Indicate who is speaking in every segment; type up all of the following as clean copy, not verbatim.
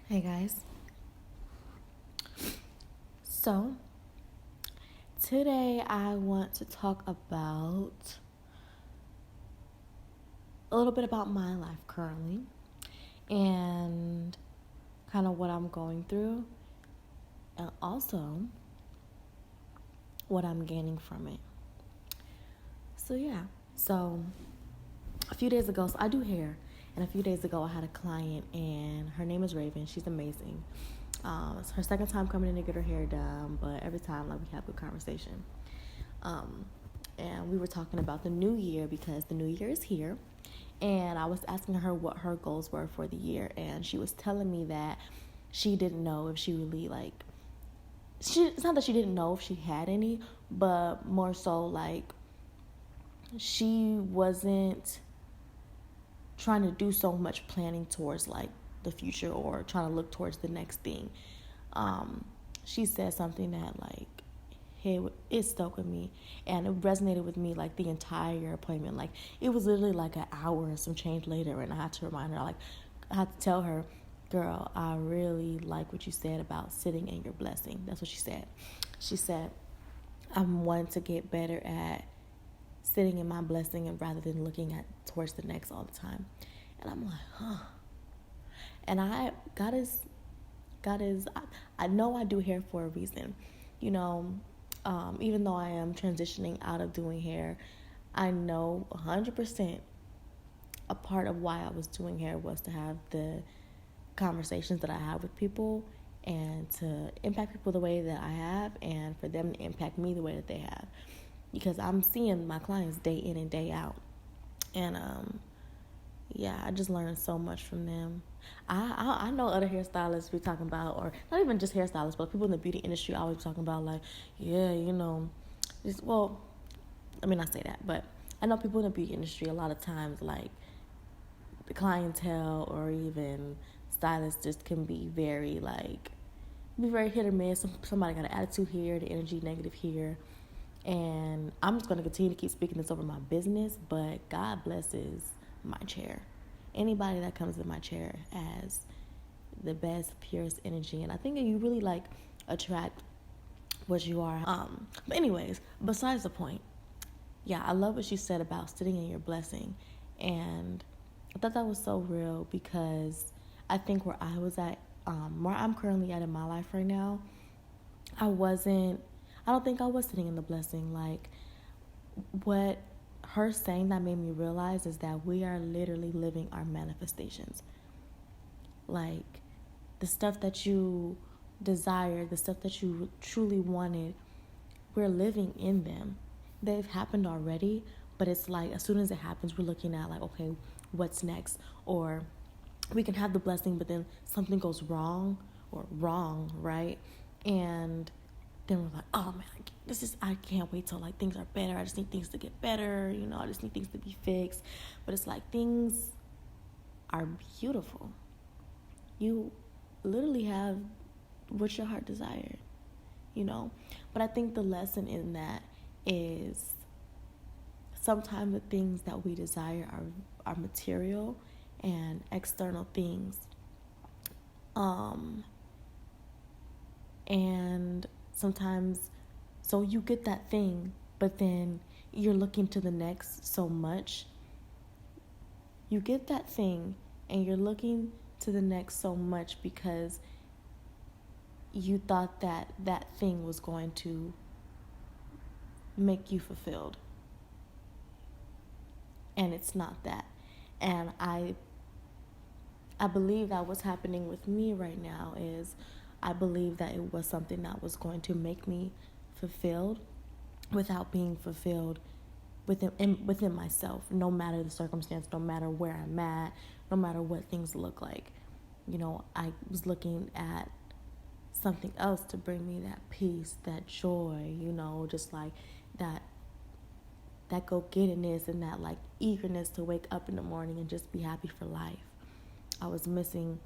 Speaker 1: Hey guys. So, today I want to talk about a little bit about my life currently and kind of what I'm going through and also what I'm gaining from it. So, yeah. So, a few days ago, so I do hair, and a few days ago I had a client and her name is Raven. She's amazing. It's her second time coming in to get her hair done, but every time we have good conversation. Um, and we were talking about the new year because the new year is here. And I was asking her what her goals were for the year, and she was telling me that she didn't know if she really it's not that she didn't know if she had any, but more so she wasn't trying to do so much planning towards the future or trying to look towards the next thing. Um, she said something that it stuck with me, and it resonated with me the entire appointment. It was literally an hour and some change later, and I had to remind her, I had to tell her, girl, I really like what you said about sitting in your blessing. That's what she said. She said, I'm wanting to get better at sitting in my blessing and rather than looking at towards the next all the time. And I'm like, huh. And I know I do hair for a reason. You know, even though I am transitioning out of doing hair, I know 100% a part of why I was doing hair was to have the conversations that I have with people and to impact people the way that I have and for them to impact me the way that they have. Because I'm seeing my clients day in and day out. And yeah, I just learned so much from them. I know other hairstylists be talking about, or not even just hairstylists, but people in the beauty industry always talking about yeah, well, let me not say that, but I know people in the beauty industry a lot of times the clientele or even stylists just can be very hit or miss. Somebody got an attitude here, the energy negative here. And I'm just going to continue to keep speaking this over my business, but God blesses my chair. Anybody that comes in my chair has the best, purest energy. And I think that you really attract what you are. But anyways, besides the point, yeah, I love what you said about sitting in your blessing. And I thought that was so real because I think where I was at, where I'm currently at in my life right now, I wasn't, I don't think I was sitting in the blessing. What her saying that made me realize is that we are literally living our manifestations. Like, the stuff that you desire, the stuff that you truly wanted, we're living in them. They've happened already, but it's as soon as it happens, we're looking at okay, what's next? Or we can have the blessing, but then something goes wrong or wrong, right? And then we're like, oh man, I can't wait till things are better. I just need things to get better. I just need things to be fixed. But it's things are beautiful. You literally have what your heart desired, you know? But I think the lesson in that is sometimes the things that we desire are material and external things. And sometimes, so you get that thing, but then you're looking to the next so much. You get that thing and you're looking to the next so much because you thought that that thing was going to make you fulfilled. And it's not that. And I believe that what's happening with me right now is I believe that it was something that was going to make me fulfilled without being fulfilled within myself, no matter the circumstance, no matter where I'm at, no matter what things look like. I was looking at something else to bring me that peace, that joy, just that go-gettedness and that eagerness to wake up in the morning and just be happy for life. I was missing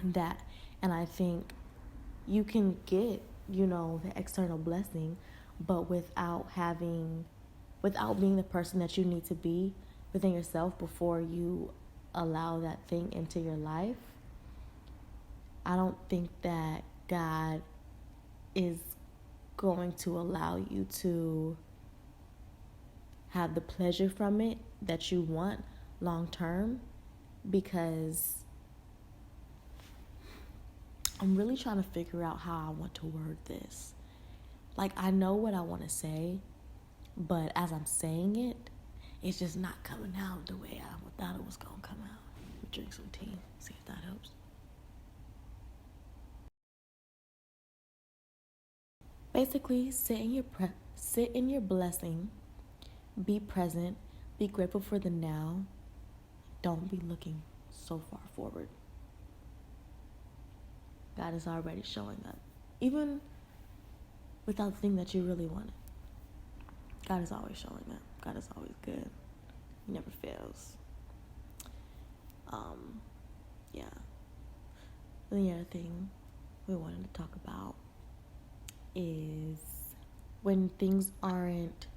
Speaker 1: that. And I think you can get, the external blessing, but without being the person that you need to be within yourself before you allow that thing into your life, I don't think that God is going to allow you to have the pleasure from it that you want long term, because I'm really trying to figure out how I want to word this. Like, I know what I want to say, but as I'm saying it, it's just not coming out the way I thought it was going to come out. Drink some tea, see if that helps. Basically, sit in your blessing, be present, be grateful for the now. Don't be looking so far forward. God is already showing up. Even without the thing that you really wanted, God is always showing up. God is always good. He never fails. Yeah. And the other thing we wanted to talk about is when things aren't,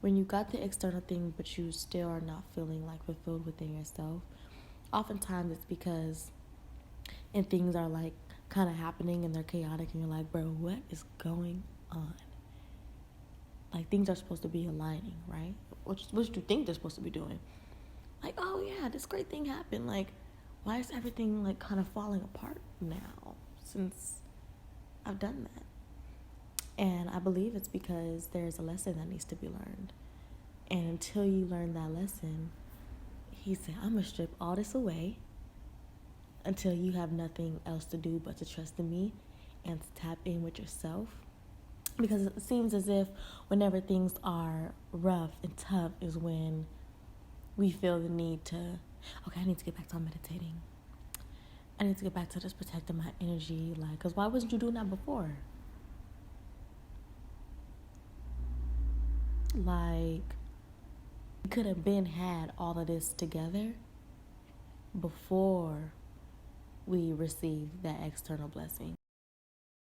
Speaker 1: when you got the external thing but you still are not feeling like fulfilled within yourself, oftentimes it's because, and things are like kind of happening and they're chaotic and you're like, bro, what is going on? Like, things are supposed to be aligning, right? What do you think they're supposed to be doing? Like, oh yeah, this great thing happened. Like, why is everything like kind of falling apart now since I've done that? And I believe it's because there's a lesson that needs to be learned. And until you learn that lesson, he said, I'm going to strip all this away until you have nothing else to do but to trust in me and to tap in with yourself. Because it seems as if whenever things are rough and tough is when we feel the need to, okay, I need to get back to meditating. I need to get back to just protecting my energy. Like, because why wasn't you doing that before? Like, we could have been had all of this together before we received that external blessing.